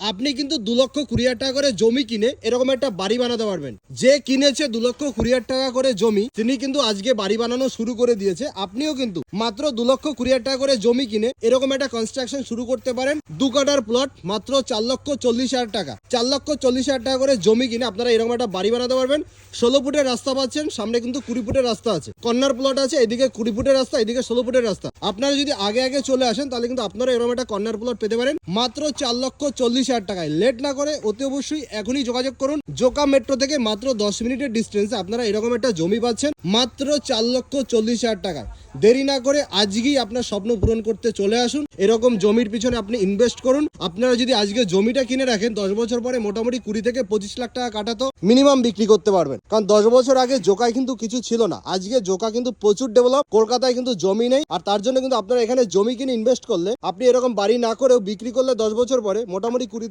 আপনি কিন্তু 2,20,000 টাকা করে জমি কিনে এরকম একটা বাড়ি বানাতে পারবেন। যে কিনেছে 2,20,000 টাকা করে জমি, তিনি কিন্তু আজকে বাড়ি বানানো শুরু করে দিয়েছে। আপনিও কিন্তু মাত্র 2,20,000 টাকা করে জমি কিনে এরকম একটা কনস্ট্রাকশন শুরু করতে পারেন। 2 কাঠার প্লট মাত্র 4,40,000 টাকা, 4,40,000 টাকা করে জমি কিনে আপনারা এরকম একটা বাড়ি বানাতে পারবেন। 16 ফুটের রাস্তা পাচ্ছেন, সামনে কিন্তু 20 ফুটের রাস্তা আছে, কর্নার প্লট আছে, এদিকে 20 ফুটের রাস্তা, এদিকে 16 ফুটের রাস্তা। আপনারা যদি আগে আগে চলে আসেন তাহলে কিন্তু আপনারা এরকম একটা কর্নার প্লট পেতে পারেন মাত্র 4,40,000 টাকায়। লেট না করে অতি অবশ্যই এখনই যোগাযোগ করুন। জোকা মেট্রো থেকে মাত্র 10 মিনিটের ডিস্টেন্সে আপনারা এরকম একটা জমি পাচ্ছেন মাত্র 4,40,000 টাকায়। দেরি না করে আজকেই আপনার স্বপ্ন পূরণ করতে চলে আসুন। এরকম জমির পিছনে আপনি ইনভেস্ট করুন। আপনারা যদি আজকে জমিটা কিনে রাখেন 10 বছর পরে মোটামুটি 20 থেকে 25 লাখ টাকা কাটা তো মিনিমাম বিক্রি করতে পারবেন। কারণ 10 বছর আগে জোকায় কিন্তু কিছু ছিল না, আজকে জোকা কিন্তু প্রচুর ডেভেলপ। কলকাতায় কিন্তু জমি নেই, আর তার জন্য কিন্তু আপনারা এখানে জমি কিনে ইনভেস্ট করলে আপনি এরকম বাড়ি না করেও বিক্রি করলে 10 বছর পরে মোটামুটি 20